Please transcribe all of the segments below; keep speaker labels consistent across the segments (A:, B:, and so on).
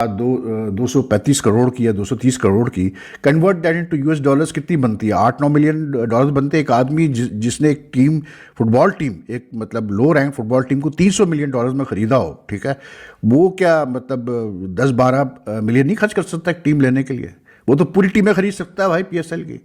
A: 235 करोड़ की या 230 करोड़ की, convert that into US dollars कितनी बनती है? 8-9 मिलियन डॉलर्स बनते हैं। एक आदमी जिसने एक टीम, फुटबॉल टीम, एक मतलब लो रैंक फुटबॉल टीम को 300 मिलियन डॉलर्स में खरीदा हो, ठीक है, वो क्या मतलब 10-12 मिलियन नहीं खर्च कर सकता एक टीम लेने के लिए? वो तो पूरी टीमें खरीद सकता है भाई पीएसएल की।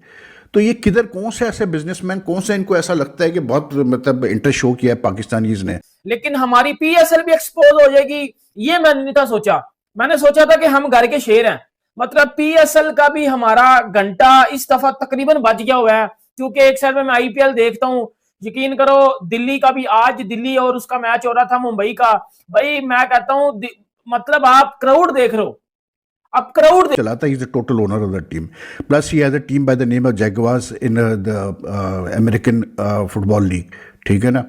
A: तो ये किधर, कौन से ऐसे बिजनेसमैन, कौन से इनको ऐसा लगता है कि बहुत मतलब इंटरेस्ट शो किया है पाकिस्तानीज ने?
B: लेकिन हमारी पीएसएल भी एक्सपोज हो जाएगी, ये मैंने नहीं था सोचा। मैंने सोचा था कि हम घर के शेर हैं, मतलब पीएसएल का भी हमारा घंटा इस दफा तकरीबन बज गया हुआ है, क्योंकि एक साइड में मैं आईपीएल देखता हूं, यकीन करो दिल्ली का भी, आज दिल्ली और उसका मैच हो रहा था मुंबई का, भाई मैं कहता हूं मतलब आप क्राउड देख रहे हो, अब क्राउड
A: चलाता, he is the total owner of the team, plus he has a team by the name of Jaguars in the American football league, ठीक है ना।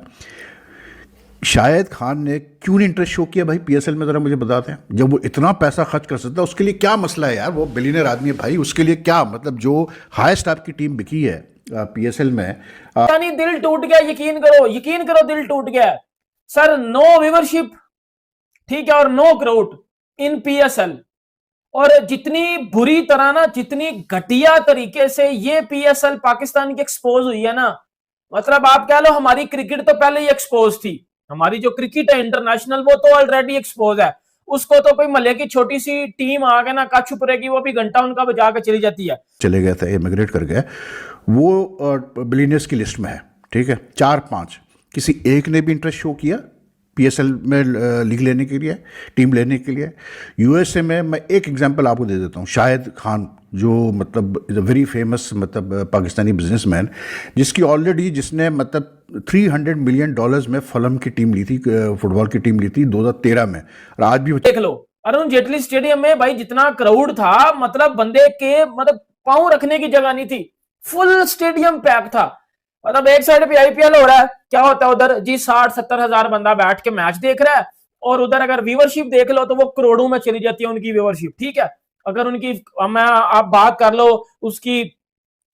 A: शाहिद खान ने क्यों नहीं इंटरेस्ट शो किया भाई पीएसएल में, जरा मुझे बताते हैं। जब वो इतना पैसा खर्च कर सकता है, उसके लिए क्या मसला है यार? वो बिलियनर आदमी है भाई, उसके लिए क्या मतलब, जो हाईएस्ट आपकी टीम बिकी है पीएसएल में।
B: यानी दिल टूट गया, यकीन करो दिल टूट गया सर। नो व्यूवरशिप, ठीक है, और नो क्राउड इन पीएसएल। और जितनी बुरी तरह ना, जितनी घटिया तरीके से ये पीएसएल पाकिस्तान की एक्सपोज हुई है ना, मतलब आप कह लो हमारी क्रिकेट तो पहले ही एक्सपोज थी, हमारी जो क्रिकेट है इंटरनेशनल वो तो ऑलरेडी एक्सपोज है, उसको तो कोई मले की छोटी सी टीम आ गए ना कच्छ उपरेगी, वो भी घंटा उनका बजा के चली जाती है।
A: चले गए थे, इमिग्रेट कर गए, वो बिलियनर्स की लिस्ट में है, ठीक है, 4-5, किसी एक ने भी इंटरेस्ट शो किया पीएसएल में लीग लेने के लिए, टीम लेने के लिए? यूएसए में मैं एक एग्जांपल आपको दे देता हूँ, शाहिद खान, जो मतलब इज़ अ वेरी फेमस मतलब पाकिस्तानी बिजनेसमैन, जिसकी ऑलरेडी, जिसने मतलब 300 मिलियन डॉलर्स में फलम की टीम ली थी, फुटबॉल की टीम ली थी 2013 में, और आज भी
B: देख लो अरुण जेटली स्टेडियम में भाई जितना क्राउड था, मतलब बंदे के मतलब पांव रखने की जगह नहीं थी, फुल स्टेडियम पैक था। मतलब एक साइड पे आईपीएल हो रहा है, क्या होता है उधर जी 60-70 हजार बंदा बैठ के मैच देख रहा है, और उधर अगर व्यूवरशिप देख लो तो वो करोड़ों में चली जाती है उनकी व्यूवरशिप, ठीक है। अगर उनकी मैं आप बात कर लो उसकी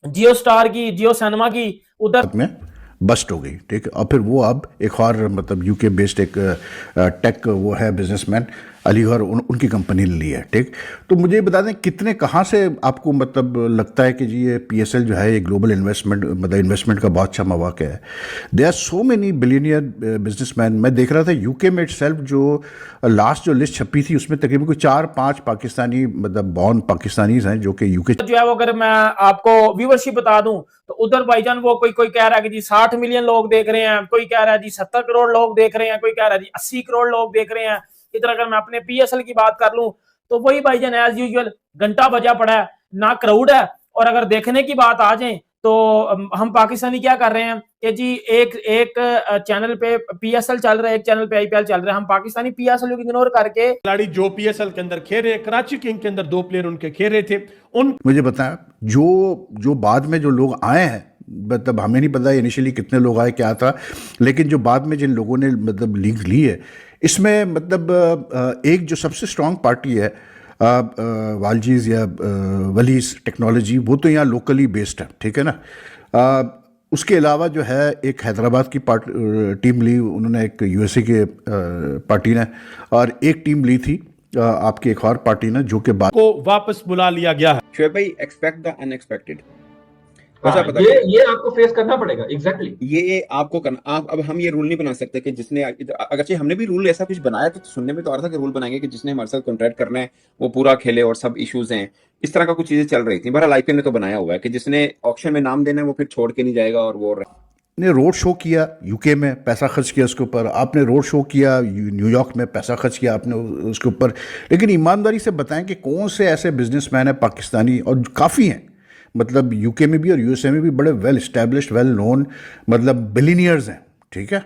B: जियो स्टार की, जियो सिनेमा की, उधर
A: में बस्ट हो गई, ठीक है। और फिर वो अब एक और मतलब यूके बेस्ड एक टेक वो है बिजनेसमैन, अलीगढ़, उनकी कंपनी ली है, ठीक। तो मुझे बता दें कितने, कहाँ से आपको मतलब लगता है कि जी ये पीएसएल जो है ये ग्लोबल इन्वेस्टमेंट, मतलब इन्वेस्टमेंट का बहुत अच्छा मौका है? They are so many billionaire businessman. मैं देख रहा था यूके में इटसेल्फ जो लास्ट जो लिस्ट छपी थी उसमें तकरीबन कोई 4-5 पाकिस्तानी मतलब बॉर्न पाकिस्तानीज हैं जो कि यूके
B: जो है वो, अगर मैं आपको व्यूवरशिप बता दूं तो उधर भाईजान वो कोई कह रहा है कि जी 60 मिलियन लोग देख रहे हैं, कोई कह रहा है जी 70 करोड़ लोग देख रहे हैं, कोई कह रहा है जी 80 करोड़ लोग देख रहे हैं। इधर अगर मैं अपने पीएसएल की बात कर लूं तो वही भाईजान एज यूजुअल घंटा बजा पड़ा है, ना क्राउड है। और अगर देखने की बात आ जाए तो हम पाकिस्तानी क्या कर रहे हैं कि जी एक चैनल पे पीएसएल चल रहा है, एक चैनल पे आईपीएल चल रहा है, हम पाकिस्तानी पीएसएल को इग्नोर करके,
C: खिलाड़ी जो पीएसएल के अंदर खेल रहे, कराची किंग के अंदर 2 प्लेयर उनके खेल रहे थे, उन
A: मुझे बताया जो बाद में जो लोग आए हैं, मतलब हमें नहीं पता इनिशियली कितने लोग आए क्या था, लेकिन जो बाद में जिन लोगों ने मतलब लीग ली है, इसमें मतलब एक जो सबसे स्ट्रांग पार्टी है वालजीज या वलीज टेक्नोलॉजी, वो तो यहाँ लोकली बेस्ड है, ठीक है ना। उसके अलावा जो है एक हैदराबाद की टीम ली उन्होंने, एक यूएसए के पार्टी ने, और एक टीम ली थी आपकी एक और पार्टी ने, जो कि बाद
C: को वापस बुला लिया गया है।
D: शोएब भाई, एक्सपेक्ट द अनएक्सपेक्टेड।
E: हाँ, ये आपको फेस करना पड़ेगा। एग्जैक्टली
D: ये आपको करना। अब हम ये रूल नहीं बना सकते कि जिसने, अगरचे हमने भी रूल ऐसा कुछ बनाया तो सुनने में तो आ रहा था कि रूल बनाएंगे कि जिसने हमारे साथ कॉन्ट्रैक्ट करना है वो पूरा खेले और सब इश्यूज हैं, इस तरह का कुछ चीजें चल रही थी। बहरहाल आईपीएल ने तो बनाया हुआ है कि जिसने ऑक्शन में नाम देना है वो फिर छोड़ के नहीं जाएगा। और वो
A: ने रोड शो किया यूके में, पैसा खर्च किया उसके ऊपर, आपने रोड शो किया न्यूयॉर्क में, पैसा खर्च किया आपने उसके ऊपर, लेकिन ईमानदारी से बताएं कि कौन से ऐसे बिजनेसमैन हैं पाकिस्तानी, और काफ़ी हैं, मतलब यूके में भी और यूएसए में भी बड़े वेल इस्टेब्लिश्ड, वेल नोन मतलब बिलियनियर्स हैं, ठीक है।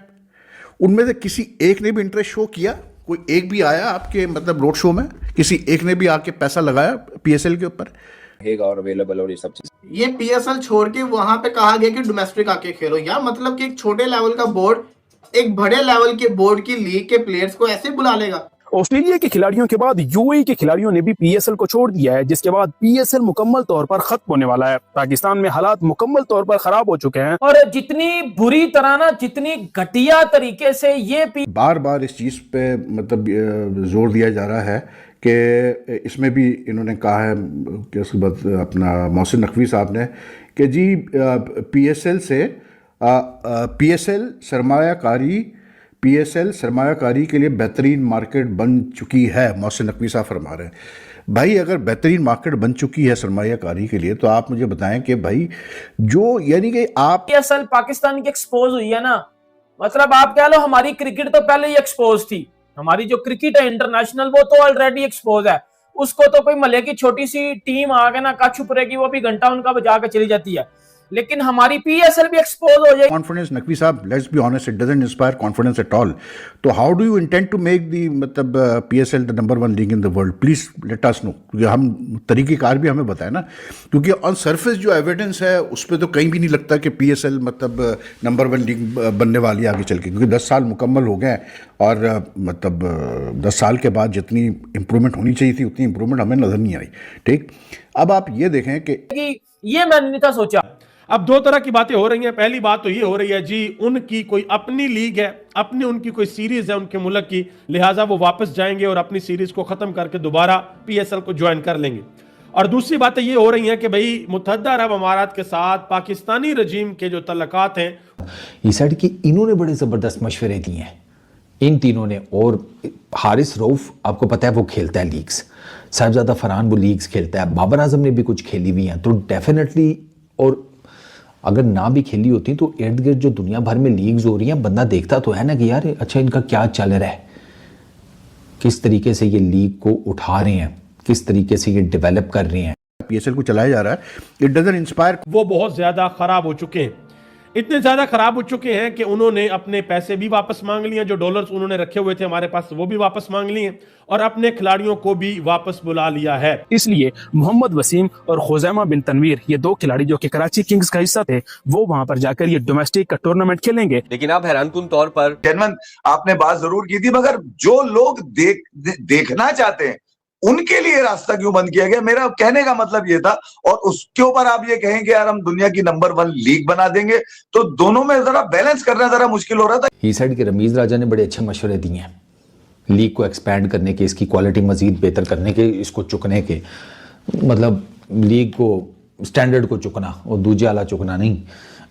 A: उनमें से किसी एक ने भी इंटरेस्ट शो किया? कोई एक भी आया आपके मतलब रोड शो में, किसी एक ने भी आके पैसा लगाया पीएसएल के ऊपर?
D: रहेगा और अवेलेबल और ये सब चीज।
F: ये पीएसएल छोड़ के वहां पे कहा गया कि डोमेस्टिक आके खेलो, या मतलब कि एक छोटे लेवल का बोर्ड एक बड़े लेवल के बोर्ड की लीग के प्लेयर्स को ऐसे बुला लेगा?
G: ऑस्ट्रेलिया के खिलाड़ियों के बाद यूएई के खिलाड़ियों ने भी पीएसएल को छोड़ दिया है, जिसके बाद पीएसएल मुकम्मल तौर पर खत्म होने वाला है। पाकिस्तान में हालात मुकम्मल तौर पर खराब हो चुके हैं,
B: और जितनी बुरी तरह ना, जितनी घटिया तरीके से ये
A: बार बार इस चीज़ पे मतलब जोर दिया जा रहा है कि इसमें भी इन्होंने कहा है कि उसके बाद अपना मोहसिन नकवी साहब ने कि जी पीएसएल से पीएसएल सरमायाकारी के लिए बेहतरीन मार्केट बन चुकी है। मोहसिन नकवी साहब फरमा रहे हैं भाई अगर बेहतरीन मार्केट बन चुकी है सरमायाकारी के लिए तो आप मुझे बताएं कि भाई जो यानी कि आप
B: पीएसएल पाकिस्तान की एक्सपोज हुई है ना, मतलब आप कह लो हमारी क्रिकेट तो पहले ही एक्सपोज थी, हमारी जो क्रिकेट है इंटरनेशनल वो तो ऑलरेडी एक्सपोज है, उसको तो कोई मले की छोटी सी टीम आके ना कछ छुपरेगी, वो भी घंटा उनका बजा के चली जाती है, लेकिन हमारी पीएसएल भी एक्सपोज हो जाएगी।
A: कॉन्फिडेंस नकवी साहब, let's be honest, it doesn't inspire confidence at all. तो how do you intend to make the मतलब PSL the number 1 league in the world? Please let us know, क्योंकि हम तरीक़ेकार भी हमें बताएं ना, क्योंकि ऑन सरफेस जो एविडेंस है उस पर तो कहीं भी नहीं लगता कि पीएसएल मतलब नंबर 1 लीग बनने वाली है आगे चल के, क्योंकि 10 साल मुकम्मल हो गए और मतलब 10 साल के बाद जितनी इंप्रूवमेंट होनी चाहिए थी उतनी इंप्रूवमेंट हमें नजर नहीं आई। ठीक, अब आप ये देखें कि
B: ये मैंने नहीं था सोचा।
C: अब दो तरह की बातें हो रही हैं। पहली बात तो ये हो रही है जी उनकी कोई अपनी लीग है, अपनी उनकी कोई सीरीज है उनके मुल्क की, लिहाजा वो वापस जाएंगे और अपनी सीरीज को खत्म करके दोबारा पीएसएल को ज्वाइन कर लेंगे। और दूसरी बातें ये हो रही हैं कि भाई मुत्तहदा अरब अमारात के साथ पाकिस्तानी रजीम के जो तल्लकात हैं,
H: ये साइड की इन्होंने बड़े ज़बरदस्त मशवरे दिए हैं इन तीनों ने। और हारिस रऊफ आपको पता है वो खेलता है लीग्स, साहिबजादा फरहान वो लीग्स खेलता है, बाबर आजम ने भी कुछ खेली हुई हैं, तो डेफिनेटली, और अगर ना भी खेली होती तो इर्द गिर्द जो दुनिया भर में लीग्स हो रही हैं बंदा देखता तो है ना कि यार अच्छा इनका क्या चल रहा है, किस तरीके से ये लीग को उठा रहे हैं, किस तरीके से ये डेवलप कर रहे हैं,
A: पीएसएल को चलाया जा रहा है, इट डजंट इंस्पायर।
C: वो बहुत ज्यादा खराब हो चुके हैं, इतने ज्यादा खराब हो चुके हैं कि उन्होंने अपने पैसे भी वापस मांग लिए, जो डॉलर्स उन्होंने रखे हुए थे हमारे पास वो भी वापस मांग लिए और अपने खिलाड़ियों को भी वापस बुला लिया है।
G: इसलिए मोहम्मद वसीम और खुजैमा बिन तनवीर, ये दो खिलाड़ी जो कि कराची किंग्स का हिस्सा थे, वो वहां पर जाकर ये डोमेस्टिक का टूर्नामेंट खेलेंगे।
I: लेकिन आप हैरानकुन तौर पर
J: जनवन आपने बात जरूर की थी, मगर जो लोग देखना चाहते हैं उनके लिए रास्ता क्यों बंद किया गया? मेरा कहने का मतलब ये था। और उसके ऊपर आप ये कहें कि यार हम दुनिया की नंबर 1 लीग बना देंगे, तो दोनों में जरा बैलेंस करना जरा मुश्किल हो रहा था।
H: ही साइड के रमीज राजा ने बड़े अच्छे मशवरे दिए हैं लीग को एक्सपैंड करने के, इसकी क्वालिटी मजीद बेहतर करने के, इसको चुकने के, मतलब लीग को स्टैंडर्ड को चुकना और दूजे आला चुकना नहीं।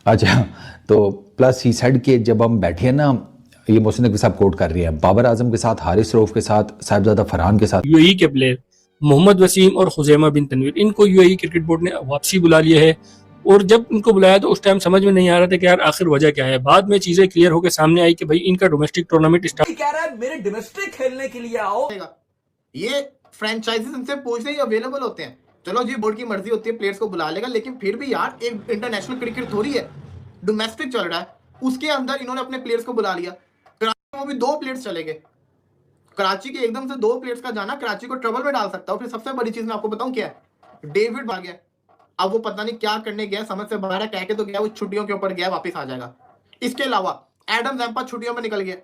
H: अच्छा, तो प्लस ही साइड के जब हम बैठे हैं ना, ये मोहसिन नकवी साहब कोट कर रहे हैं, बाबर आजम के साथ, हारिस रऊफ के साथ, साहिबजादा फरहान के साथ,
K: यूएई के प्लेयर मोहम्मद वसीम और खुजैमा बिन तनवीर, इनको यूएई क्रिकेट बोर्ड ने वापसी बुला लिया है। और जब इनको बुलाया तो उस टाइम समझ में नहीं आ रहा था कि यार आखिर वजह क्या है। बाद में चीजें क्लियर होकर सामने आई कि भाई इनका डोमेस्टिक टूर्नामेंट स्टार्ट
I: कह रहा है मेरे डोमेस्टिक खेलने के लिए आओ।
F: ये फ्रेंचाइजीज इनसे पूछते ही अवेलेबल होते हैं। चलो जी बोर्ड की मर्जी होती है, प्लेयर्स को बुला लेगा, लेकिन फिर भी यार एक इंटरनेशनल क्रिकेट थोड़ी है, डोमेस्टिक चल रहा है, उसके अंदर इन्होंने अपने प्लेयर्स को बुला लिया। कराची में भी 2 प्लेयर्स चले गए, कराची के एकदम से 2 प्लेयर्स का जाना कराची को ट्रबल में डाल सकता है। फिर सबसे बड़ी चीज मैं आपको बताऊं क्या है, डेविड भाग गया, अब वो पता नहीं क्या करने गया, समझ से बाहर है, कह के तो गया वो छुट्टियों के ऊपर गया, वापस आ जाएगा। इसके अलावा एडम जैम्पा छुट्टियों में निकल गया।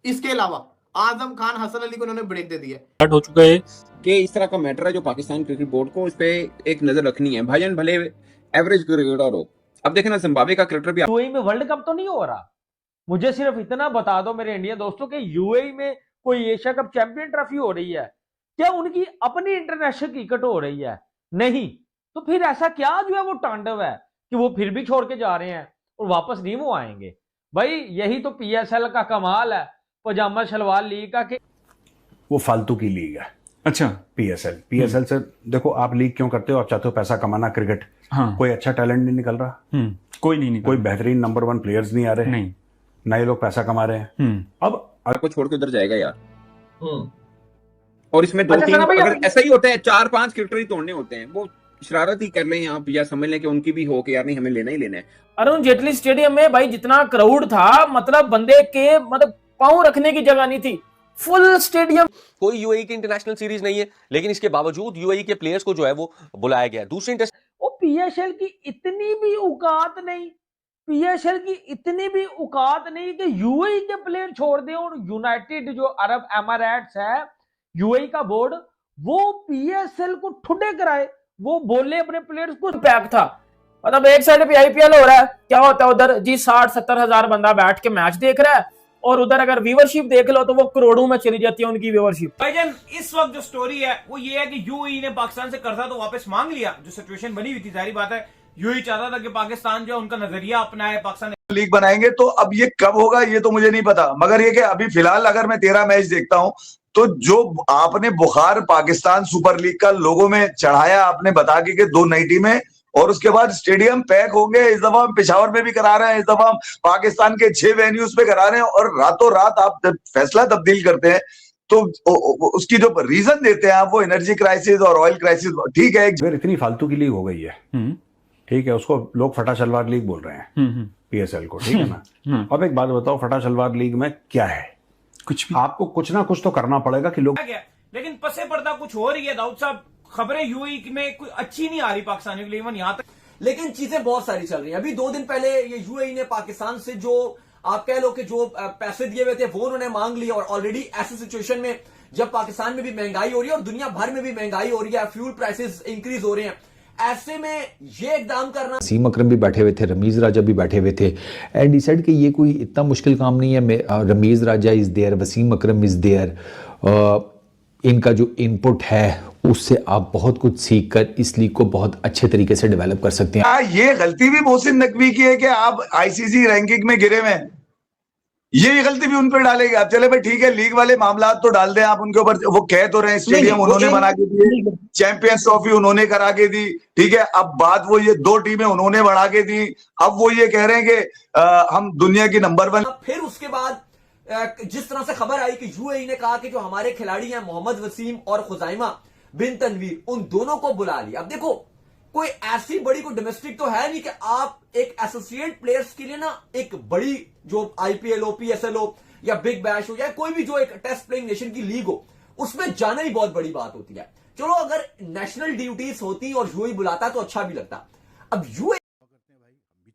F: इसके अलावा आजम खान, हसन अली को उन्होंने ब्रेक दे दिया।
K: हो चुका है
D: कि इस तरह का मैटर है जो पाकिस्तान क्रिकेट बोर्ड को इस पे एक नजर रखनी है। भाईजान भले एवरेज क्रिकेटर हो, अब देखे ना जिम्बाब्वे का क्रिकेटर भी
B: यूएई में वर्ल्ड कप तो नहीं हो रहा, मुझे सिर्फ इतना बता दो मेरे इंडियन दोस्तों कि यूएई में कोई एशिया कप चैंपियन ट्रॉफी हो रही है क्या? उनकी अपनी इंटरनेशनल क्रिकेट हो रही है? नहीं। तो फिर ऐसा क्या जो है वो तांडव है कि वो फिर भी छोड़ के जा रहे हैं और वापस नहीं वो आएंगे? भाई यही तो पीएसएल का कमाल है, पजामा शलवार लीग का, कि
L: वो फालतू की लीग है। अच्छा, पीएसएल से देखो, आप लीग क्यों करते हो? आप चाहते हो पैसा कमाना, क्रिकेट। हाँ। कोई अच्छा टैलेंट नहीं निकल रहा, कोई नहीं निकल, कोई बेहतरीन नंबर 1 प्लेयर्स नहीं आ रहे, नहीं, नए लोग पैसा कमा रहे हैं। अब
D: आपको छोड़ के उधर जाएगा यार। और इसमें 2-3 अगर ऐसा ही होता है, 4-5 क्रिकेटर ही तोड़ने होते हैं, वो शरारत ही कर लें आप, या समझ लें कि उनकी भी हो कि यार नहीं हमें लेना ही लेना है।
B: अरुण जेटली स्टेडियम में भाई जितना क्राउड था, मतलब बंदे के मतलब पांव रखने की जगह नहीं थी, फुल स्टेडियम।
I: कोई यूएई की इंटरनेशनल सीरीज नहीं है, लेकिन इसके बावजूद यूएई के प्लेयर्स को जो है वो बुलाया गया। दूसरी
B: पीएसएल की इतनी भी औकात नहीं, पीएसएल की इतनी भी औकात नहीं कि यूएई के प्लेयर छोड़ दे और यूनाइटेड जो अरब एमिरेट्स है, यूएई का बोर्ड, वो पीएसएल को ठुड्डे कराए, वो बोले अपने प्लेयर्स को। पैक था, मतलब एक साइड पे आईपीएल हो रहा है, क्या होता है उधर जी 60-70 हजार बंदा बैठ के मैच देख रहा है, और उधर अगर व्यूअरशिप देख लो तो वो करोड़ों में चली जाती है उनकी व्यूअरशिप।
M: भाईजान इस वक्त जो स्टोरी है वो ये है कि यूएई ने पाकिस्तान से कर्जा तो वापस मांग लिया, जो सिचुएशन बनी हुई थी, जाहिर बात है यूएई चाहता था कि पाकिस्तान जो है उनका नजरिया अपनाए, पाकिस्तान
J: लीग बनाएंगे। तो अब ये कब होगा ये तो मुझे नहीं पता, मगर ये कि अभी फिलहाल अगर मैं 13 मैच देखता हूं तो जो आपने बुखार पाकिस्तान सुपर लीग का लोगों में चढ़ाया आपने बता के 2 नई टीमें, और उसके बाद स्टेडियम पैक हो गए। इस दफा हम पेशावर में भी करा रहे हैं, इस दफा हम पाकिस्तान के 6 वेन्यूज पे करा रहे हैं, और रातों रात आप फैसला तब्दील करते हैं तो उसकी जो रीजन देते हैं आप वो एनर्जी क्राइसिस और ऑयल क्राइसिस। ठीक है,
L: अगर इतनी फालतू की लीग हो गई है, ठीक है, उसको लोग फटा शलवार लीग बोल रहे हैं पीएसएल को, ठीक है ना। अब एक बात बताओ, फटा शलवार लीग में क्या है? कुछ भी। आपको कुछ ना कुछ तो करना पड़ेगा कि लोग,
M: लेकिन पसे पर्दा कुछ हो रही है दाऊद साहब, खबरें यूएई में कोई अच्छी नहीं आ रही पाकिस्तान के लिए, इवन यहाँ तक।
N: लेकिन चीजें बहुत सारी चल रही हैं। अभी 2 दिन पहले ये यूएई ने पाकिस्तान से जो आप कह लो कि जो पैसे दिए हुए थे वो उन्होंने मांग लिए, और ऑलरेडी ऐसी सिचुएशन में जब पाकिस्तान में भी महंगाई हो रही है और दुनिया भर में भी महंगाई हो रही है, फ्यूल प्राइसेस इंक्रीज हो रहे हैं, ऐसे में ये इकदाम करना।
H: वसीम अकरम भी बैठे हुए थे, रमीज राजा भी बैठे हुए थे, एंड ही सेड कि ये कोई इतना मुश्किल काम नहीं है। Rameez Raja is there, Wasim Akram is there, इनका जो इनपुट है उससे आप बहुत कुछ सीख कर इस लीग को बहुत अच्छे तरीके से डेवलप कर सकते हैं।
J: ये गलती भी मोहसिन नकवी की है कि आप आईसीसी रैंकिंग में गिरे हुए हैं, ये गलती भी उन पर डालेगी। आप चले भाई ठीक है, लीग वाले मामला तो डाल दें आप उनके ऊपर, वो कह तो रहे हैं स्टेडियम उन्होंने बना के दिए, चैंपियंस ट्रॉफी उन्होंने करा के दी, ठीक है। अब बात वो ये 2 टीमें उन्होंने बढ़ा के दी, अब वो ये कह रहे हैं कि हम दुनिया की नंबर 1।
N: फिर उसके बाद जिस तरह से खबर आई कि यूएई ने कहा कि जो हमारे खिलाड़ी हैं मोहम्मद वसीम और खुजैमा बिन तनवीर, उन दोनों को बुला लिया। अब देखो कोई ऐसी बड़ी कोई डोमेस्टिक तो है नहीं कि आप एक एसोसिएट प्लेयर्स के लिए ना एक बड़ी जो आईपीएल हो, पीएसएल हो या बिग बैश हो या कोई भी जो एक टेस्ट प्लेइंग नेशन की लीग हो, उसमें जाना ही बहुत बड़ी बात होती है। चलो अगर नेशनल ड्यूटीज होती और यूएई बुलाता तो अच्छा भी लगता। अब यूएई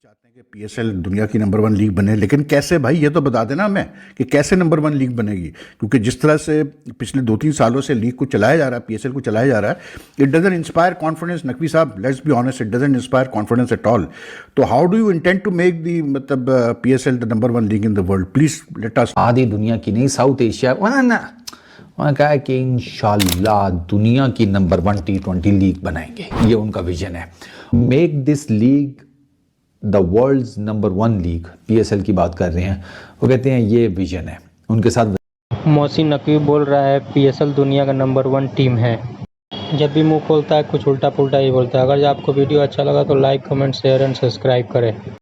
A: चाहते हैं कि पीएसएल दुनिया की नंबर 1 लीग बने, लेकिन कैसे भाई, ये तो बता देना हमें कि कैसे नंबर 1 लीग बनेगी, क्योंकि जिस तरह से पिछले 2-3 सालों से लीग को चलाया जा रहा है, पीएसएल को चलाया जा रहा है, it doesn't inspire confidence. Naqvi साहब, let's be honest, it doesn't inspire confidence at all. तो how do you intend to make the मतलब PSL the number 1 league in the world? Please let us.
H: आधी दुनिया की नहीं, साउथ एशिया, वहाँ कहा है कि इंशाल्लाह दुनिया की नंबर 1 T20 लीग बनाएंगे, ये उनका विजन है। Make this league the world's number 1 league, PSL की बात कर रहे हैं, वो कहते हैं ये विजन है उनके साथ।
O: मोहसिन नकवी बोल रहा है पीएसएल दुनिया का नंबर 1 टीम है। जब भी मुंह खोलता है कुछ उल्टा पुल्टा ही बोलता है। अगर आपको वीडियो अच्छा लगा तो like, comment, share and subscribe करें।